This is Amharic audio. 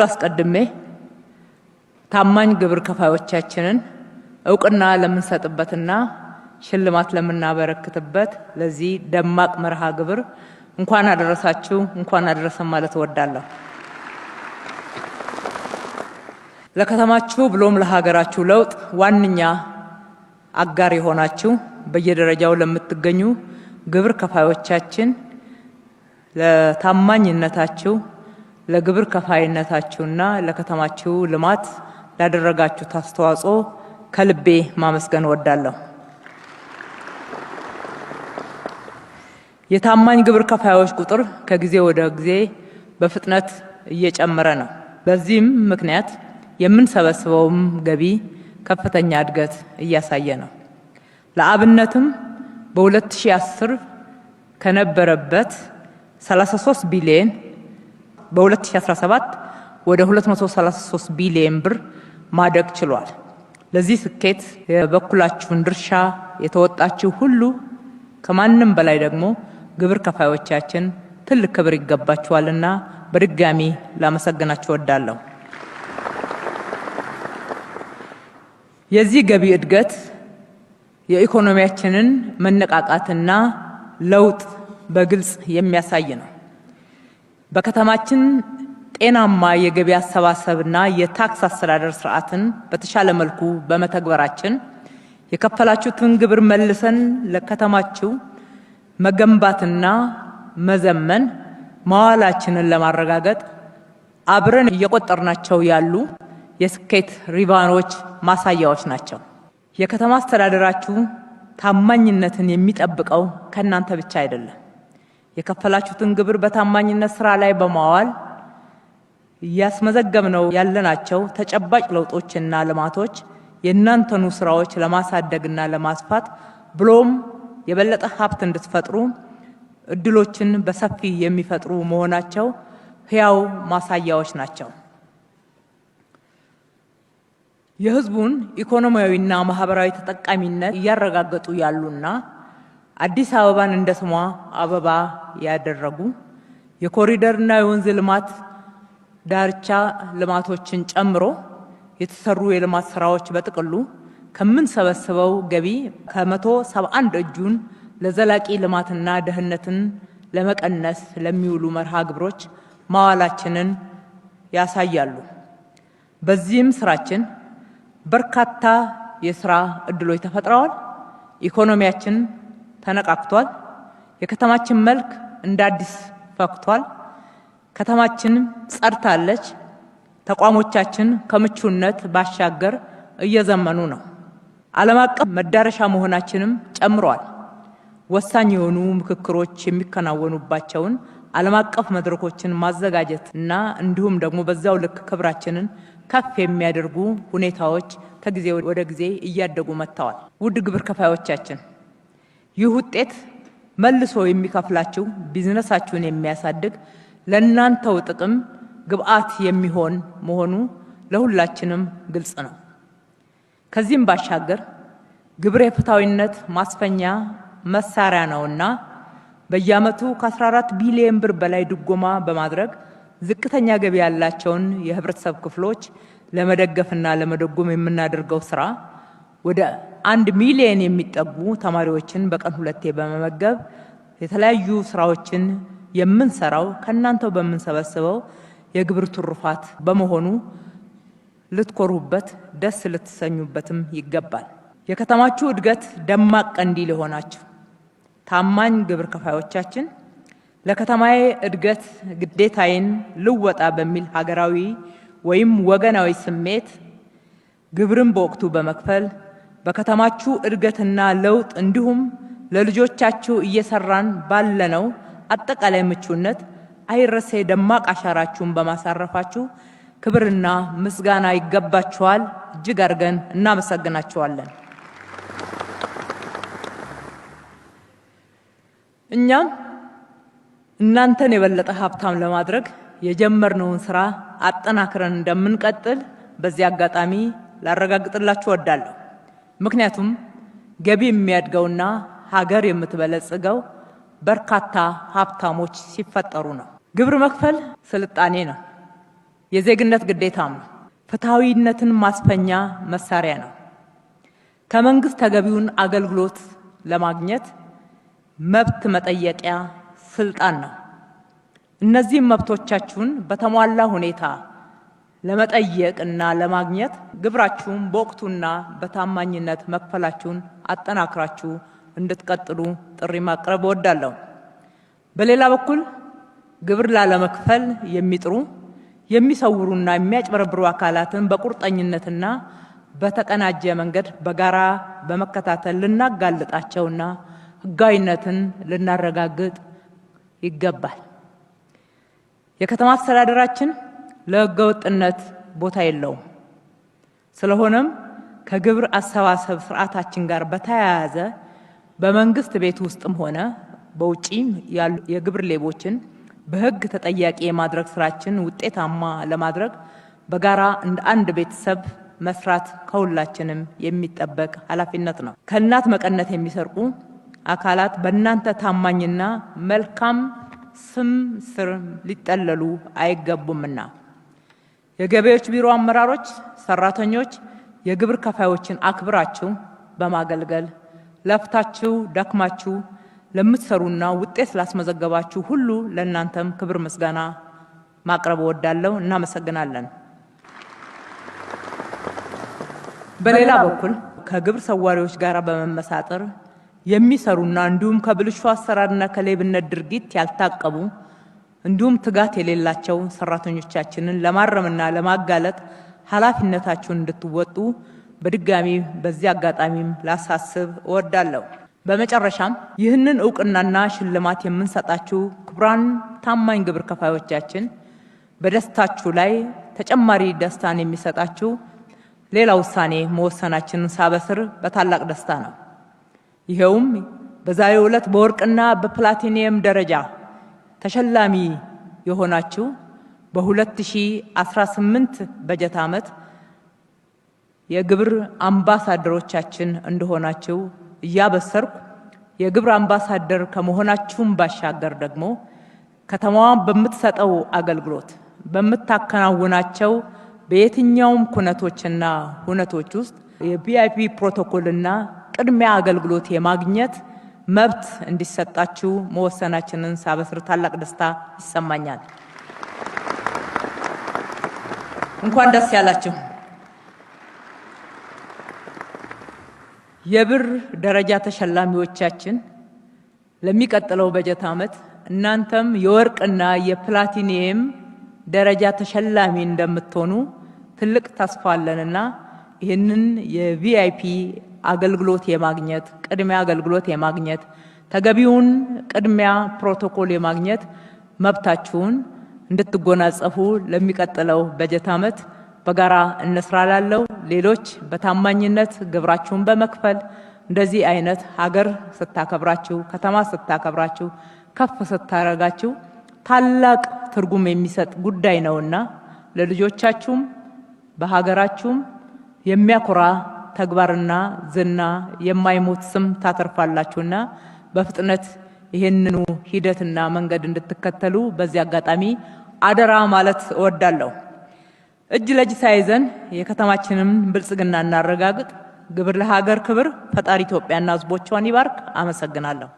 አስቀድሜ ታማኝ ግብር ከፋዮቻችንን እውቅና ለምንሰጥበትና ሽልማት ለምናበረክትበት ለዚህ ደማቅ መርሃ ግብር እንኳን አደረሳችሁ እንኳን አደረሰን ማለት እወዳለሁ። ለከተማችሁ ብሎም ለሀገራችሁ ለውጥ ዋነኛ አጋር የሆናችሁ በየደረጃው ለምትገኙ ግብር ከፋዮቻችን ለታማኝነታችሁ ለግብር ከፋይነታችሁና ለከተማችሁ ልማት ላደረጋችሁት አስተዋጽኦ ከልቤ ማመስገን እወዳለሁ። የታማኝ ግብር ከፋዮች ቁጥር ከጊዜ ወደ ጊዜ በፍጥነት እየጨመረ ነው። በዚህም ምክንያት የምንሰበስበውም ገቢ ከፍተኛ እድገት እያሳየ ነው። ለአብነትም በ2010 ከነበረበት 33 ቢሊዮን በ2017 ወደ 233 ቢሊዮን ብር ማደግ ችሏል። ለዚህ ስኬት የበኩላችሁን ድርሻ የተወጣችሁ ሁሉ ከማንም በላይ ደግሞ ግብር ከፋዮቻችን ትልቅ ክብር ይገባችኋልና በድጋሚ ላመሰግናችሁ እወዳለሁ። የዚህ ገቢ እድገት የኢኮኖሚያችንን መነቃቃትና ለውጥ በግልጽ የሚያሳይ ነው። በከተማችን ጤናማ የገቢ አሰባሰብና የታክስ አስተዳደር ስርዓትን በተሻለ መልኩ በመተግበራችን የከፈላችሁትን ግብር መልሰን ለከተማችሁ መገንባትና መዘመን ማዋላችንን ለማረጋገጥ አብረን እየቆጠርናቸው ያሉ የስኬት ሪባኖች ማሳያዎች ናቸው። የከተማ አስተዳደራችሁ ታማኝነትን የሚጠብቀው ከእናንተ ብቻ አይደለም። የከፈላችሁትን ግብር በታማኝነት ስራ ላይ በማዋል እያስመዘገብነው ያለናቸው ተጨባጭ ለውጦችና ልማቶች የእናንተኑ ስራዎች ለማሳደግና ለማስፋት ብሎም የበለጠ ሀብት እንድትፈጥሩ እድሎችን በሰፊ የሚፈጥሩ መሆናቸው ህያው ማሳያዎች ናቸው። የህዝቡን ኢኮኖሚያዊና ማህበራዊ ተጠቃሚነት እያረጋገጡ ያሉና አዲስ አበባን እንደ ስሟ አበባ ያደረጉ የኮሪደርና የወንዝ ልማት ዳርቻ ልማቶችን ጨምሮ የተሰሩ የልማት ስራዎች በጥቅሉ ከምንሰበስበው ገቢ ከ171 እጁን ለዘላቂ ልማትና ደህንነትን ለመቀነስ ለሚውሉ መርሃ ግብሮች ማዋላችንን ያሳያሉ። በዚህም ስራችን በርካታ የስራ እድሎች ተፈጥረዋል። ኢኮኖሚያችን ተነቃቅቷል። የከተማችን መልክ እንደ አዲስ ፈክቷል። ከተማችን ጸድታለች። ተቋሞቻችን ከምቹነት ባሻገር እየዘመኑ ነው። ዓለም አቀፍ መዳረሻ መሆናችንም ጨምሯል። ወሳኝ የሆኑ ምክክሮች የሚከናወኑባቸውን ዓለም አቀፍ መድረኮችን ማዘጋጀት እና እንዲሁም ደግሞ በዛው ልክ ክብራችንን ከፍ የሚያደርጉ ሁኔታዎች ከጊዜ ወደ ጊዜ እያደጉ መጥተዋል። ውድ ግብር ከፋዮቻችን ይህ ውጤት መልሶ የሚከፍላችሁ ቢዝነሳችሁን የሚያሳድግ ለእናንተው ጥቅም ግብአት የሚሆን መሆኑ ለሁላችንም ግልጽ ነው። ከዚህም ባሻገር ግብር የፍትሃዊነት ማስፈኛ መሳሪያ ነውና በየዓመቱ ከ14 ቢሊዮን ብር በላይ ድጎማ በማድረግ ዝቅተኛ ገቢ ያላቸውን የህብረተሰብ ክፍሎች ለመደገፍና ለመደጎም የምናደርገው ስራ ወደ 1 ሚሊዮን የሚጠጉ ተማሪዎችን በቀን 2 በመመገብ የተለያዩ ስራዎችን የምንሰራው ከናንተው በመንሰበስበው የግብር ትሩፋት በመሆኑ ልትኮሩበት ደስ ልትሰኙበትም ይገባል። የከተማችሁ እድገት ደማቅ ቀንዲል የሆናችሁ ታማኝ ግብር ከፋዮቻችን ለከተማዬ እድገት ግዴታዬን ልወጣ በሚል ሀገራዊ ወይም ወገናዊ ስሜት ግብርን በወቅቱ በመክፈል በከተማችሁ እድገትና ለውጥ እንዲሁም ለልጆቻችሁ እየሰራን ባለነው አጠቃላይ ምቹነት አይረሴ ደማቅ አሻራችሁን በማሳረፋችሁ ክብርና ምስጋና ይገባችኋል። እጅግ አድርገን እናመሰግናችኋለን። እኛም እናንተን የበለጠ ሀብታም ለማድረግ የጀመርነውን ስራ አጠናክረን እንደምንቀጥል በዚህ አጋጣሚ ላረጋግጥላችሁ እወዳለሁ። ምክንያቱም ገቢ የሚያድገውና ሀገር የምትበለጽገው በርካታ ሀብታሞች ሲፈጠሩ ነው። ግብር መክፈል ስልጣኔ ነው። የዜግነት ግዴታም ነው። ፍትሐዊነትን ማስፈኛ መሳሪያ ነው። ከመንግስት ተገቢውን አገልግሎት ለማግኘት መብት መጠየቂያ ስልጣን ነው። እነዚህም መብቶቻችሁን በተሟላ ሁኔታ ለመጠየቅና ለማግኘት ግብራችሁን በወቅቱና በታማኝነት መክፈላችሁን አጠናክራችሁ እንድትቀጥሉ ጥሪ ማቅረብ እወዳለሁ። በሌላ በኩል ግብር ላለመክፈል የሚጥሩ የሚሰውሩና የሚያጭበረብሩ አካላትን በቁርጠኝነትና በተቀናጀ መንገድ በጋራ በመከታተል ልናጋልጣቸውና ሕጋዊነትን ልናረጋግጥ ይገባል። የከተማ አስተዳደራችን ለሕገወጥነት ቦታ የለውም። ስለሆነም ከግብር አሰባሰብ ስርዓታችን ጋር በተያያዘ በመንግስት ቤት ውስጥም ሆነ በውጪ ያሉ የግብር ሌቦችን በሕግ ተጠያቂ የማድረግ ስራችን ውጤታማ ለማድረግ በጋራ እንደ አንድ ቤተሰብ መስራት ከሁላችንም የሚጠበቅ ኃላፊነት ነው። ከእናት መቀነት የሚሰርቁ አካላት በእናንተ ታማኝና መልካም ስም ስር ሊጠለሉ አይገቡምና የገቢዎች ቢሮ አመራሮች፣ ሰራተኞች የግብር ከፋዮችን አክብራችሁ በማገልገል ለፍታችሁ ደክማችሁ ለምትሰሩና ውጤት ላስመዘገባችሁ ሁሉ ለእናንተም ክብር ምስጋና ማቅረብ እወዳለሁ። እናመሰግናለን። በሌላ በኩል ከግብር ሰዋሪዎች ጋር በመመሳጠር የሚሰሩና እንዲሁም ከብልሹ አሰራርና ከሌብነት ድርጊት ያልታቀቡ እንዲሁም ትጋት የሌላቸው ሰራተኞቻችንን ለማረምና ለማጋለጥ ኃላፊነታችሁን እንድትወጡ በድጋሚ በዚህ አጋጣሚም ላሳስብ እወዳለሁ። በመጨረሻም ይህንን ዕውቅናና ሽልማት የምንሰጣችሁ ክቡራን ታማኝ ግብር ከፋዮቻችን በደስታችሁ ላይ ተጨማሪ ደስታን የሚሰጣችሁ ሌላ ውሳኔ መወሰናችንን ሳበስር በታላቅ ደስታ ነው። ይሄውም በዛሬው ዕለት በወርቅና በፕላቲኒየም ደረጃ ተሸላሚ የሆናችሁ በ2018 በጀት ዓመት የግብር አምባሳደሮቻችን እንደሆናችሁ እያበሰርኩ የግብር አምባሳደር ከመሆናችሁም ባሻገር ደግሞ ከተማዋን በምትሰጠው አገልግሎት በምታከናውናቸው በየትኛውም ኩነቶችና ሁነቶች ውስጥ የቪአይፒ ፕሮቶኮልና ቅድሚያ አገልግሎት የማግኘት መብት እንዲሰጣችሁ መወሰናችንን ሳበስር ታላቅ ደስታ ይሰማኛል። እንኳን ደስ ያላችሁ። የብር ደረጃ ተሸላሚዎቻችን ለሚቀጥለው በጀት ዓመት እናንተም የወርቅና የፕላቲኒየም ደረጃ ተሸላሚ እንደምትሆኑ ትልቅ ተስፋ አለንና ይህንን የቪአይፒ አገልግሎት የማግኘት ቅድሚያ አገልግሎት የማግኘት ተገቢውን ቅድሚያ ፕሮቶኮል የማግኘት መብታችሁን እንድትጎናጸፉ ለሚቀጥለው በጀት ዓመት በጋራ እንስራላለው። ሌሎች በታማኝነት ግብራችሁን በመክፈል እንደዚህ አይነት ሀገር ስታከብራችሁ፣ ከተማ ስታከብራችሁ፣ ከፍ ስታረጋችሁ ታላቅ ትርጉም የሚሰጥ ጉዳይ ነውና ለልጆቻችሁም በሀገራችሁም የሚያኮራ ተግባርና ዝና የማይሞት ስም ታተርፋላችሁና በፍጥነት ይሄንኑ ሂደትና መንገድ እንድትከተሉ በዚህ አጋጣሚ አደራ ማለት እወዳለሁ። እጅ ለእጅ ሳይዘን የከተማችንን ብልጽግና እናረጋግጥ። ግብር ለሀገር ክብር። ፈጣሪ ኢትዮጵያና ሕዝቦቿን ይባርክ። አመሰግናለሁ።